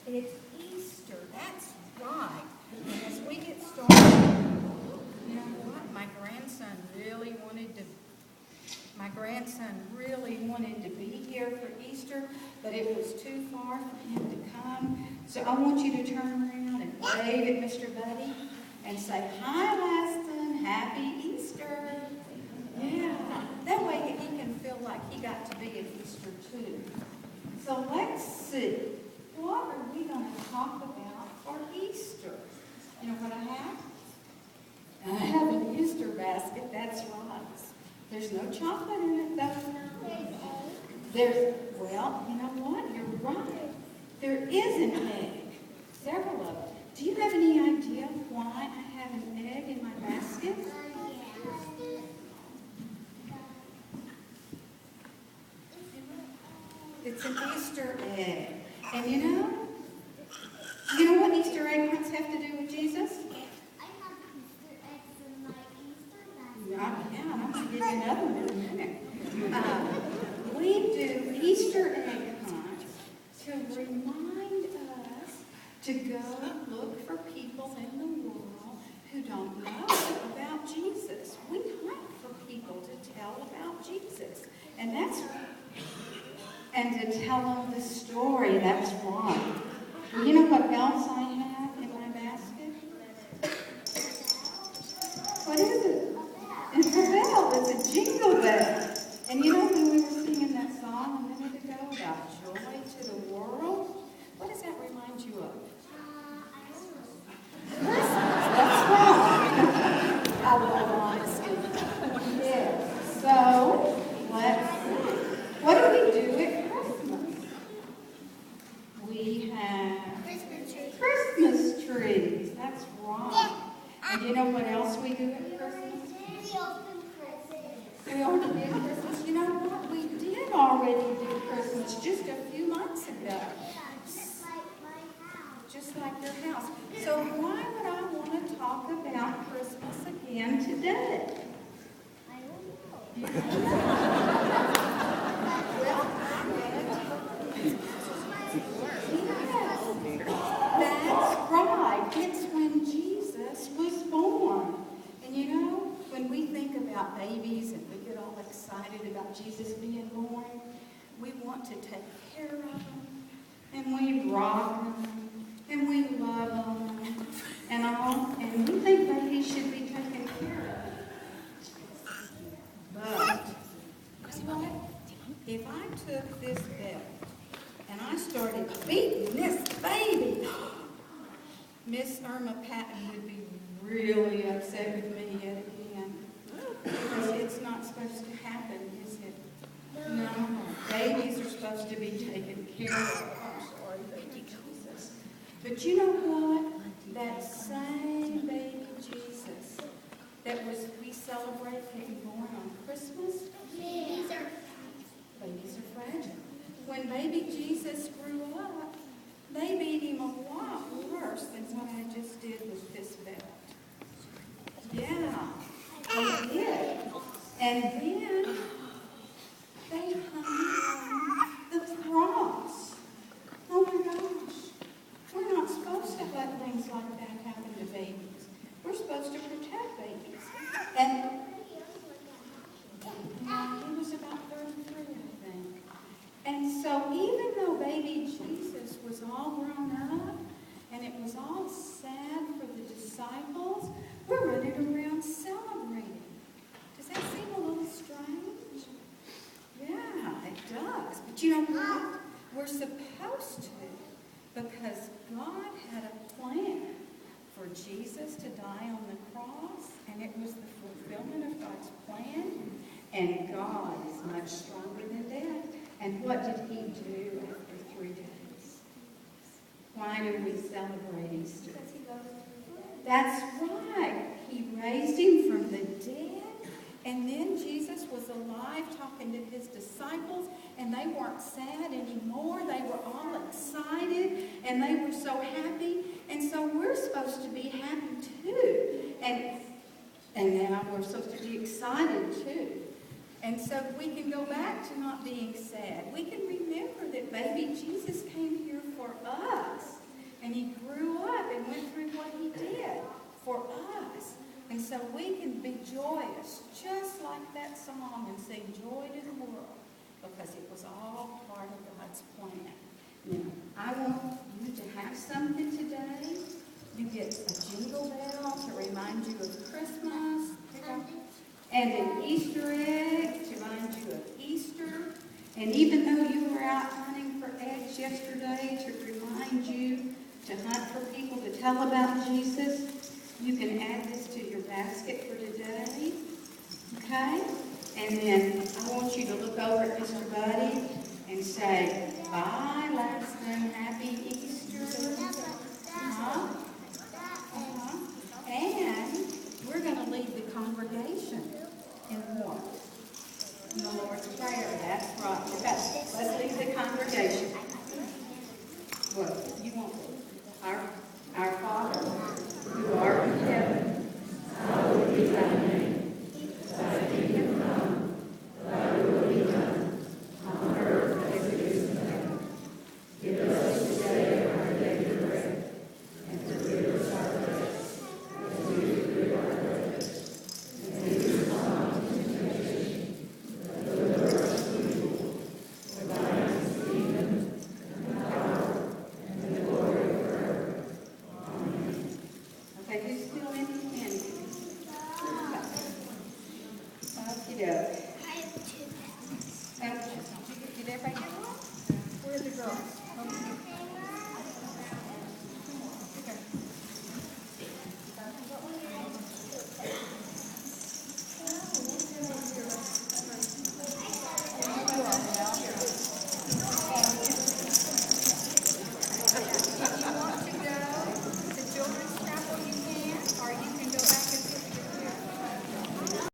It's Easter. That's right. And as we get started, you know what? My grandson really wanted to be here for Easter, but it was too far for him to come. So I want you to turn around and wave at Mr. Buddy and say, "Hi, Laston. Happy Easter." Yeah. That way he can feel like he got to be at Easter too. So let's see. What are we going to talk about for Easter? You know what I have? I have an Easter basket, that's right. There's no chocolate in it, though. Well, you know what? You're right. There is an egg. Several of them. Do you have any idea why I have an egg in my basket? It's an Easter egg. And you know what Easter egg hunts have to do with Jesus? I have Easter eggs in my Easter basket. Yeah, I'm going to give you another one in a minute. We do Easter egg hunt to remind us to go look for people in the world who don't know about Jesus. We hunt for people to tell about Jesus. And to tell them the story, that's right. You know what else I have in my basket? What is it? It's a bell. It's a jingle bell. And you know when we were singing that song a minute ago about joy to the world? What does that remind you of? Christmas. That's right. I love honesty. Yes. So, let's see. What do we do at Christmas? We have Christmas trees. That's right. And you know what else we do at Christmas? We open presents. We already did Christmas. You know what? We did already do Christmas just a few months ago. Just like my house. Just like your house. So why would I want to talk about Christmas again today? I don't know. Well, that's right. It's when Jesus was born. And you know, when we think about babies and we get all excited about Jesus being born, we want to take care of them, and we rock them, and we love them, and all, and we think babies should be taken care of. But, you know what? If I took this belt and I started beating this baby, Miss Irma Patton would be really upset with me yet again. Because it's not supposed to happen, is it? No. Babies are supposed to be taken care of. I'm sorry, baby Jesus. But you know what? That same baby Jesus that we celebrate getting born on Christmas, Babies are fragile. When baby Jesus grew up, they beat him a lot worse than what I just did with this belt. Yeah, they did. And then they hung on the cross. Oh my gosh. We're not supposed to let things like that happen to babies. We're supposed to protect babies. And he was about 33, I think. And so even though baby Jesus was all grown up, and it was all sad for the disciples, we're running around celebrating. Does that seem a little strange? Yeah, it does. But you know what? We're supposed to, because God had a plan for Jesus to die on the cross, and it was the fulfillment of God's plan, and God is much stronger than death. And what did he do after 3 days? Why do we celebrate Easter? because he goes through death. That's right. He raised him from the dead. And then Jesus was alive talking to his disciples, and they weren't sad anymore. They were all excited, and they were so happy. And so we're supposed to be happy too. And now we're supposed to be excited too. And so we can go back to not being sad. We can remember that baby Jesus came here for us. because it was all part of God's plan. Now, I want you to have something today. You get a jingle bell to remind you of Christmas, and an Easter egg to remind you of Easter. And even though you were out hunting for eggs yesterday to remind you to hunt for people to tell about Jesus, you can add this to your basket for today. Okay? And then I want you to look over at Mr. Buddy and say, bye, Langston, happy Easter. And we're going to lead the congregation in what? In the Lord's Prayer. That's right. Okay. Let's lead the congregation. What? You want our Father, who art in heaven, hallowed be thy name.